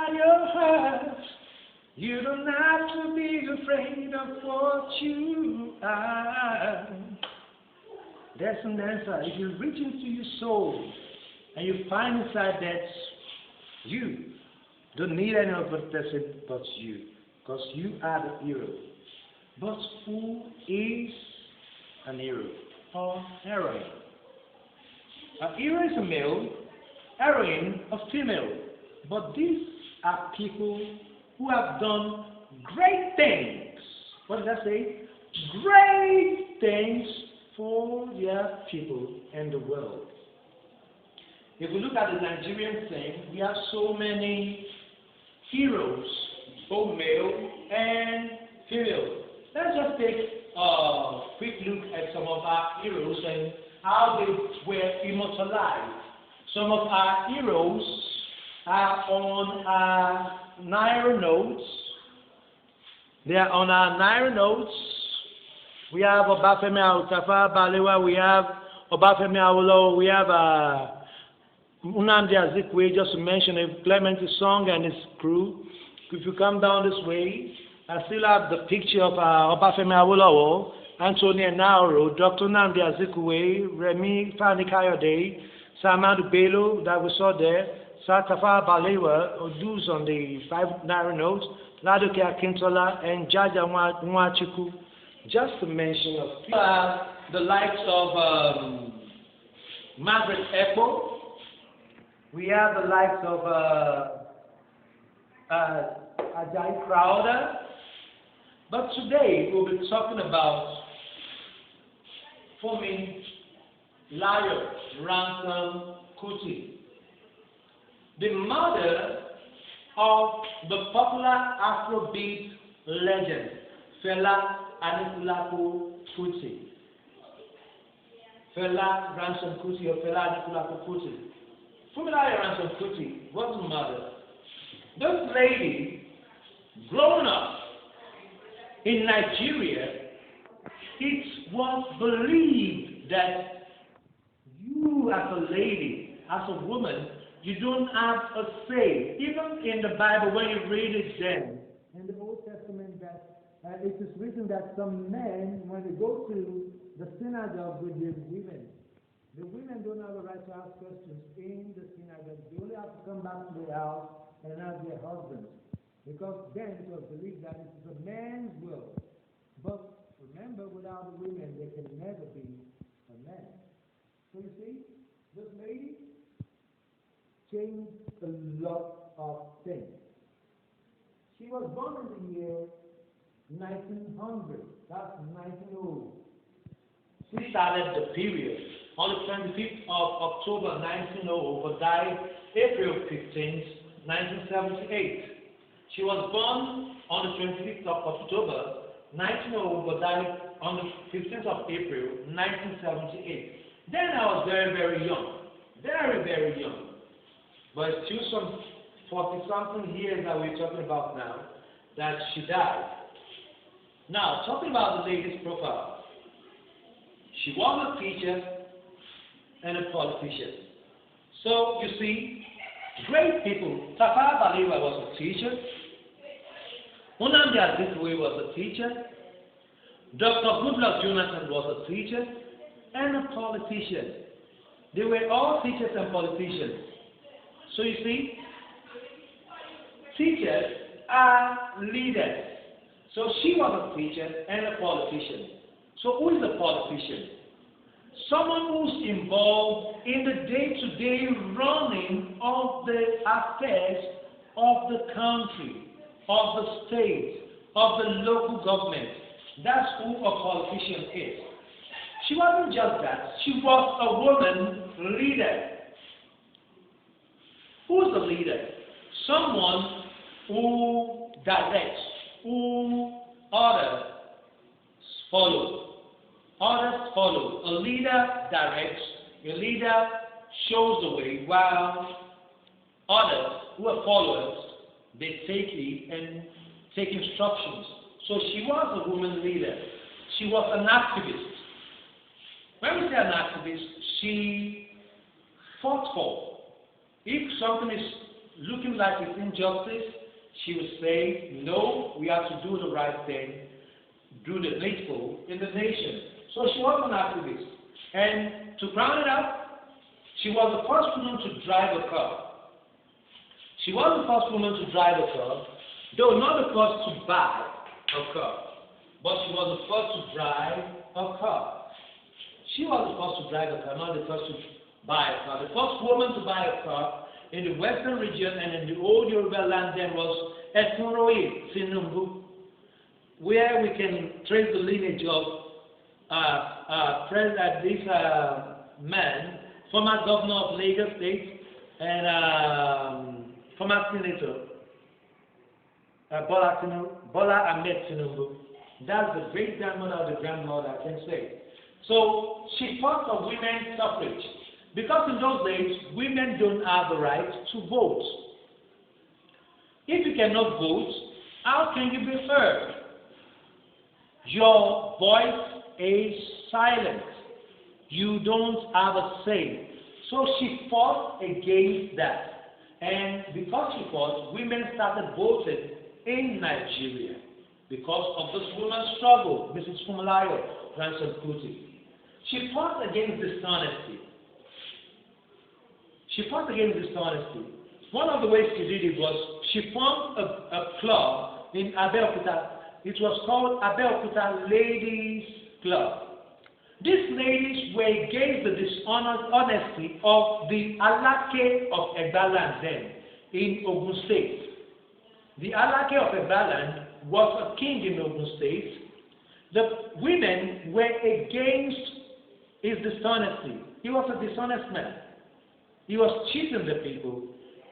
guard your heart. You don't have to be afraid of what you are. That's an answer. If you reach into your soul and you find inside that you don't need any other person but you, because you are the hero. But who is an hero or heroine? A hero is a male, heroine a female. But these are people who have done great things. What did I say? Great things for their people and the world. If we look at the Nigerian thing, we have so many heroes, both male and female. Let's just take a quick look at some of our heroes and how they were immortalized. Some of our heroes are on our Naira notes. They are on our Naira notes. We have Obafemi Tafawa Balewa, we have Obafemi Awolowo, we have Nnamdi Azikiwe, just to mention Clement Song and his crew. If you come down this way, I still have the picture of Obafemi Awolowo, Anthony Enaoro, Dr. Nnamdi Azikiwe, Remi Fani Kayode, Samadu Bello that we saw there, Tafawa Balewa, Oduz on the 5 Naira notes, Ladoke Akintola, and Jaja Nwachukwu, just to mention a few. The likes of Margaret Ekpo. We have the likes of Ajayi Crowder. But today we'll be talking about Fumi Layo Ransom Kuti, the mother of the popular Afrobeat legend Fela Anikulapo Kuti. Fela Ransom Kuti or Fela Anikulapo Kuti. Fumi Layo Ransom Kuti was the mother. This lady, growing up in Nigeria, it was believed that you as a lady, as a woman, you don't have a say. Even in the Bible, when you read it then, in the Old Testament, that it is written that some men, when they go to the synagogue with the women don't have a right to ask questions in the synagogue. They only have to come back to their house and ask their husbands. Because then it was believed that it is a man's will. But remember, without the women, there can never be a man. So you see, this lady changed a lot of things. She was born in the year 1900. That's 1900. She started the period on the 25th of October 1900, but died April 15th, 1978. She was born on the 25th of October 1900, but died on the 15th of April 1978. Then I was very, very young. Very, very young. But it's still some 40-something years that we're talking about now that she died. Now, talking about the lady's profile. She was a teacher and a politician. So, you see, great people. Tafawa Balewa was a teacher. Nnamdi Azikiwe was a teacher. Dr. Goodluck Jonathan was a teacher and a politician. They were all teachers and politicians. So you see, teachers are leaders. So she was a teacher and a politician. So who is a politician? Someone who's involved in the day-to-day running of the affairs of the country, of the state, of the local government. That's who a politician is. She wasn't just that. She was a woman leader. Who's the leader? Someone who directs, who others follow. Others follow. A leader directs, a leader shows the way, while others who are followers, they take lead and take instructions. So she was a woman leader. She was an activist. When we say an activist, she fought for. If something is looking like it's injustice, she would say, no, we have to do the right thing, do the needful in the nation. So she was an activist. And to round it up, she was the first woman to drive a car. She was the first woman to drive a car, though not the first to buy a car, but she was the first to drive a car. She was the first to drive a car, not the first to buy a car. The first woman to buy a car in the western region and in the old Yoruba land then was Etunroye Tinubu, where we can trace the lineage of this man, former governor of Lagos State and former senator, Bola Ahmed Tinubu. That's the great grandmother of the grandmother, I can say. So she fought for women's suffrage. Because in those days, women don't have the right to vote. If you cannot vote, how can you be heard? Your voice is silent. You don't have a say. So she fought against that. And because she fought, women started voting in Nigeria because of this woman's struggle, Mrs. Funmilayo Ransome Kuti. She fought against dishonesty. One of the ways she did it was she formed a club in Abeokuta. It was called Abeokuta Ladies Club. These ladies were against the dishonesty of the Alake of Egbaland then in Ogun State. The Alake of Egbaland was a king in Ogun State. The women were against his dishonesty. He was a dishonest man. He was cheating the people.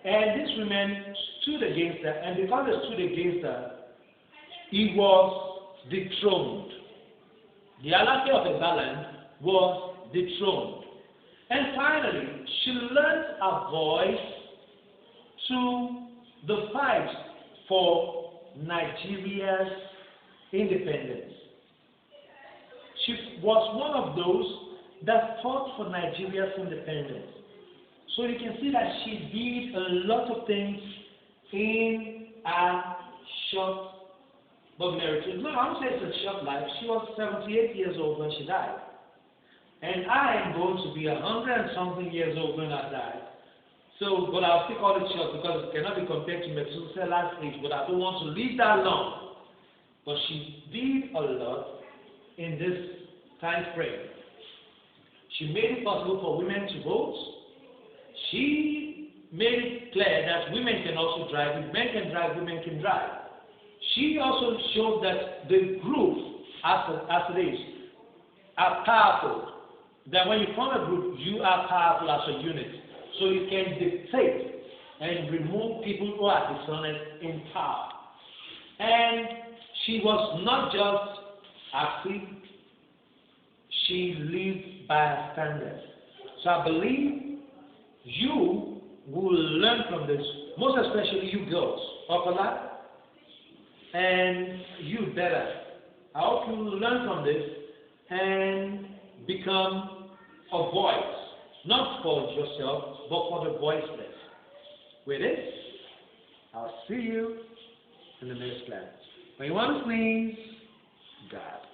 And these women stood against her. And because they stood against her, he was dethroned. The Alake of Egbaland was dethroned. And finally, she lent a voice to the fight for Nigeria's independence. She was one of those that fought for Nigeria's independence. So you can see that she did a lot of things in a short but merited. No, I won't say it's a short life. She was 78 years old when she died. And I am going to be 100 and something years old when I die. So, but I'll still call it short because it cannot be compared to Methuselah's age, but I don't want to live that long. But she did a lot in this time frame. She made it possible for women to vote. She made it clear that women can also drive. If men can drive, women can drive. She also showed that the group, as it is, are powerful. That when you form a group, you are powerful as a unit. So you can dictate and remove people who are dishonest in power. And she was not just active, she lived by her standards. So I believe you will learn from this, most especially you girls, Opala, and you better. I hope you will learn from this and become a voice, not for yourself, but for the voiceless. With this, I'll see you in the next class. When you want to sneeze, God.